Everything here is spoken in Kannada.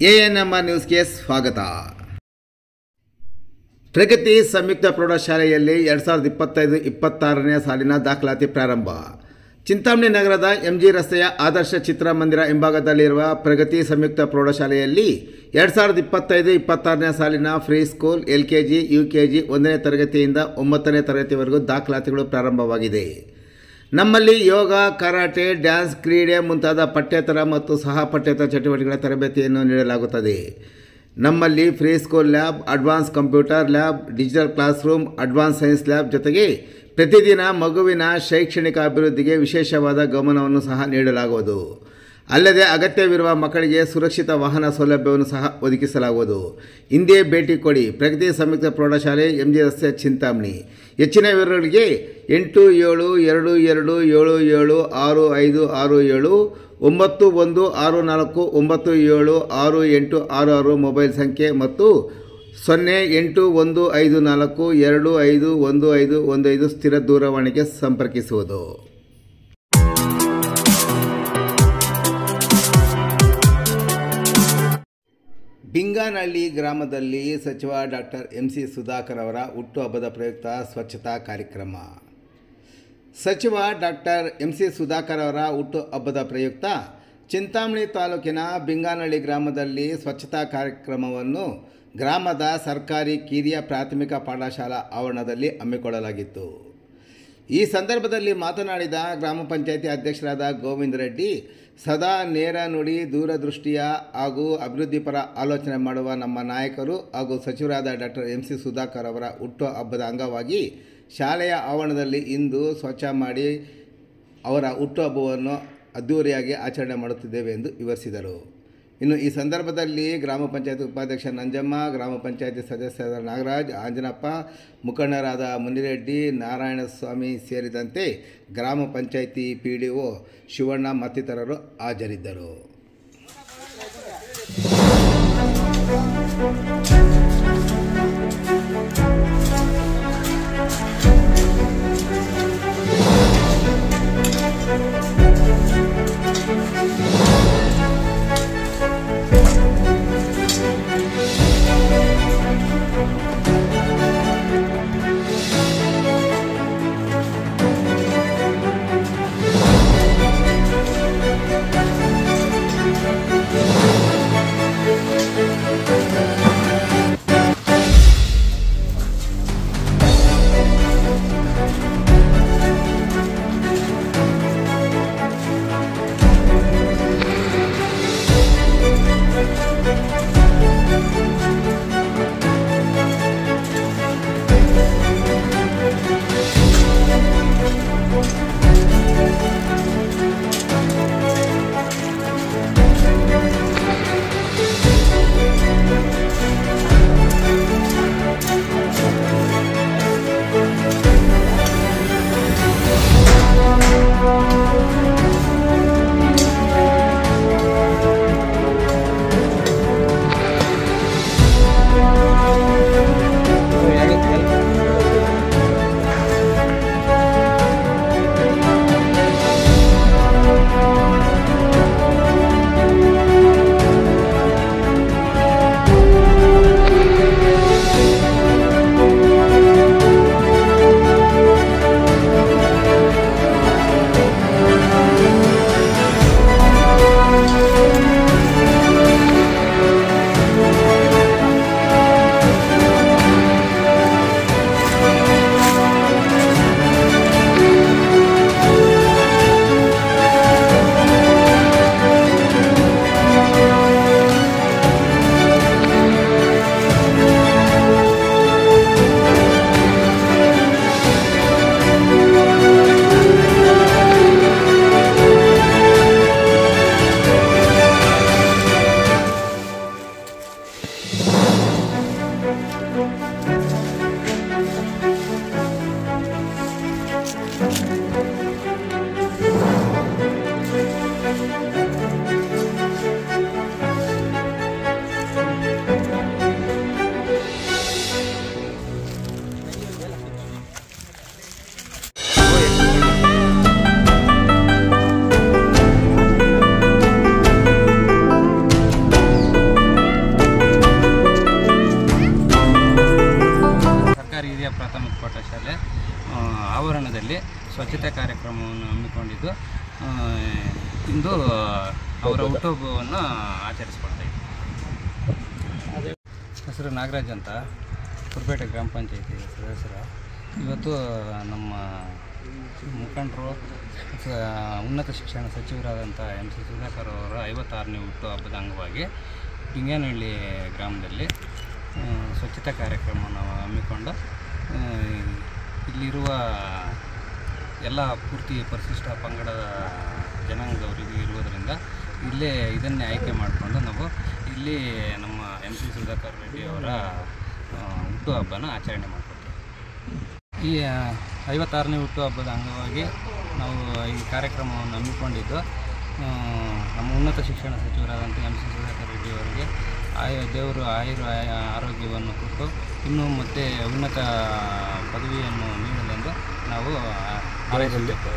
ಎಎನ್ಎಂಆರ್ ನ್ಯೂಸ್ಗೆ ಸ್ವಾಗತ. ಪ್ರಗತಿ ಸಂಯುಕ್ತ ಪ್ರೌಢಶಾಲೆಯಲ್ಲಿ 2025-26ನೇ ಸಾಲಿನ ದಾಖಲಾತಿ ಪ್ರಾರಂಭ. ಚಿಂತಾಮಣಿ ನಗರದ ಎಂಜಿ ರಸ್ತೆಯ ಆದರ್ಶ ಚಿತ್ರಮಂದಿರ ಹಿಂಭಾಗದಲ್ಲಿರುವ ಪ್ರಗತಿ ಸಂಯುಕ್ತ ಪ್ರೌಢಶಾಲೆಯಲ್ಲಿ 2025-26ನೇ ಸಾಲಿನ ಫ್ರೀ ಸ್ಕೂಲ್ LKG, UKG 1ನೇ ತರಗತಿಯಿಂದ 9ನೇ ತರಗತಿವರೆಗೂ ದಾಖಲಾತಿಗಳು ಪ್ರಾರಂಭವಾಗಿದೆ. ನಮ್ಮಲ್ಲಿ ಯೋಗ, ಕರಾಟೆ, ಡ್ಯಾನ್ಸ್, ಕ್ರೀಡೆ ಮುಂತಾದ ಪಠ್ಯೇತರ ಮತ್ತು ಸಹ ಪಠ್ಯೇತರ ಚಟುವಟಿಕೆಗಳ ತರಬೇತಿಯನ್ನು ನೀಡಲಾಗುತ್ತದೆ. ನಮ್ಮಲ್ಲಿ free school lab, advance computer lab, digital class room, advance science lab ಜೊತೆಗೆ ಪ್ರತಿದಿನ ಮಗುವಿನ ಶೈಕ್ಷಣಿಕ ಅಭಿವೃದ್ಧಿಗೆ ವಿಶೇಷವಾದ ಗಮನವನ್ನು ಸಹ ನೀಡಲಾಗುವುದು. ಅಲ್ಲದೆ ಅಗತ್ಯವಿರುವ ಮಕ್ಕಳಿಗೆ ಸುರಕ್ಷಿತ ವಾಹನ ಸೌಲಭ್ಯವನ್ನು ಸಹ ಒದಗಿಸಲಾಗುವುದು. ಹಿಂದೆ ಭೇಟಿ ಕೊಡಿ. ಪ್ರಗತಿ ಸಂಯುಕ್ತ ಪ್ರೌಢಶಾಲೆ, MG ರಸ್ತೆ, ಚಿಂತಾಮಣಿ. ಹೆಚ್ಚಿನ ವಿವರಗಳಿಗೆ 8772776567 9164976866 ಮೊಬೈಲ್ ಸಂಖ್ಯೆ ಮತ್ತು 081542511515 ಸ್ಥಿರ ದೂರವಾಣಿಗೆ ಸಂಪರ್ಕಿಸುವುದು. ಬಿಂಗಾನಹಳ್ಳಿ ಗ್ರಾಮದಲ್ಲಿ ಸಚಿವ ಡಾಕ್ಟರ್ MC ಸುಧಾಕರ್ ಅವರ ಹುಟ್ಟುಹಬ್ಬದ ಪ್ರಯುಕ್ತ ಸ್ವಚ್ಛತಾ ಕಾರ್ಯಕ್ರಮ. ಸಚಿವ ಡಾಕ್ಟರ್ MC ಸುಧಾಕರ್ ಅವರ ಹುಟ್ಟುಹಬ್ಬದ ಪ್ರಯುಕ್ತ ಚಿಂತಾಮಣಿ ತಾಲೂಕಿನ ಬಿಂಗಾನಹಳ್ಳಿ ಗ್ರಾಮದಲ್ಲಿ ಸ್ವಚ್ಛತಾ ಕಾರ್ಯಕ್ರಮವನ್ನು ಗ್ರಾಮದ ಸರ್ಕಾರಿ ಕಿರಿಯ ಪ್ರಾಥಮಿಕ ಪಾಠಶಾಲಾ ಆವರಣದಲ್ಲಿ ಹಮ್ಮಿಕೊಳ್ಳಲಾಗಿತ್ತು. ಈ ಸಂದರ್ಭದಲ್ಲಿ ಮಾತನಾಡಿದ ಗ್ರಾಮ ಪಂಚಾಯಿತಿ ಅಧ್ಯಕ್ಷರಾದ ಗೋವಿಂದ ರೆಡ್ಡಿ, ಸದಾ ನೇರ ನುಡಿ, ದೂರದೃಷ್ಟಿಯ ಹಾಗೂ ಅಭಿವೃದ್ಧಿಪರ ಆಲೋಚನೆ ಮಾಡುವ ನಮ್ಮ ನಾಯಕರು ಹಾಗೂ ಸಚಿವರಾದ ಡಾಕ್ಟರ್ MC ಸುಧಾಕರ್ ಅವರ ಹುಟ್ಟುಹಬ್ಬದ ಅಂಗವಾಗಿ ಶಾಲೆಯ ಆವರಣದಲ್ಲಿ ಇಂದು ಸ್ವಚ್ಛ ಮಾಡಿ ಅವರ ಹುಟ್ಟುಹಬ್ಬವನ್ನು ಅದ್ದೂರಿಯಾಗಿ ಆಚರಣೆ ಮಾಡುತ್ತಿದ್ದೇವೆ ಎಂದು ವಿವರಿಸಿದರು. ಇನ್ನು ಈ ಸಂದರ್ಭದಲ್ಲಿ ಗ್ರಾಮ ಪಂಚಾಯತಿ ಉಪಾಧ್ಯಕ್ಷ ನಂಜಮ್ಮ, ಗ್ರಾಮ ಪಂಚಾಯತಿ ಸದಸ್ಯರಾದ ನಾಗರಾಜ್, ಆಂಜನಪ್ಪ, ಮುಖಂಡರಾದ ಮುನಿರೆಡ್ಡಿ, ನಾರಾಯಣಸ್ವಾಮಿ ಸೇರಿದಂತೆ ಗ್ರಾಮ ಪಂಚಾಯತಿ PDO ಶಿವಣ್ಣ ಮತ್ತಿತರರು ಹಾಜರಿದ್ದರು. ಹಿರಿಯ ಪ್ರಾಥಮಿಕ ಪಾಠಶಾಲೆ ಆವರಣದಲ್ಲಿ ಸ್ವಚ್ಛತೆ ಕಾರ್ಯಕ್ರಮವನ್ನು ಹಮ್ಮಿಕೊಂಡಿದ್ದು ಇಂದು ಅವರ ಹುಟ್ಟುಹಬ್ಬವನ್ನು ಆಚರಿಸ್ಕೊಳ್ತಾ ಇದ್ದೀವಿ. ಹೆಸರು ನಾಗರಾಜ್ ಅಂತ, ಕುರ್ಪೇಟೆ ಗ್ರಾಮ ಪಂಚಾಯತಿ ಸದಸ್ಯರು. ಇವತ್ತು ನಮ್ಮ ಮುಖಂಡರು ಉನ್ನತ ಶಿಕ್ಷಣ ಸಚಿವರಾದಂಥ MC ಸುಧಾಕರ್ ಅವರ 56ನೇ ಹುಟ್ಟುಹಬ್ಬದ ಅಂಗವಾಗಿ ಬಿಂಗೇನಹಳ್ಳಿ ಗ್ರಾಮದಲ್ಲಿ ಸ್ವಚ್ಛತಾ ಕಾರ್ಯಕ್ರಮವನ್ನು ಹಮ್ಮಿಕೊಂಡು ಇಲ್ಲಿರುವ ಎಲ್ಲ ಪೂರ್ತಿ ಪರಿಶಿಷ್ಟ ಪಂಗಡದ ಜನಾಂಗದವರಿಗೂ ಇರುವುದರಿಂದ ಇಲ್ಲೇ ಇದನ್ನೇ ಆಯ್ಕೆ ಮಾಡಿಕೊಂಡು ನಾವು ಇಲ್ಲಿ ನಮ್ಮ MC ಸುಧಾಕರ್ ರೆಡ್ಡಿ ಅವರ ಹುಟ್ಟುಹಬ್ಬನ ಆಚರಣೆ ಮಾಡ್ಕೊಳ್ತೀವಿ. ಈ 56ನೇ ಹುಟ್ಟುಹಬ್ಬದ ಅಂಗವಾಗಿ ನಾವು ಈ ಕಾರ್ಯಕ್ರಮವನ್ನು ಹಮ್ಮಿಕೊಂಡಿದ್ದು ನಮ್ಮ ಉನ್ನತ ಶಿಕ್ಷಣ ಸಚಿವರಾದಂಥ MC ಸುಧಾಕರ್ ರೆಡ್ಡಿ ಅವರಿಗೆ ದೇವರು ಆರೋಗ್ಯವನ್ನು ಕೊಟ್ಟು ಇನ್ನೂ ಮತ್ತೆ ಉನ್ನತ ಪದವಿಯನ್ನು ನೀಡಲೆಂದು ನಾವು ಹಾರೈಸುತ್ತೇವೆ.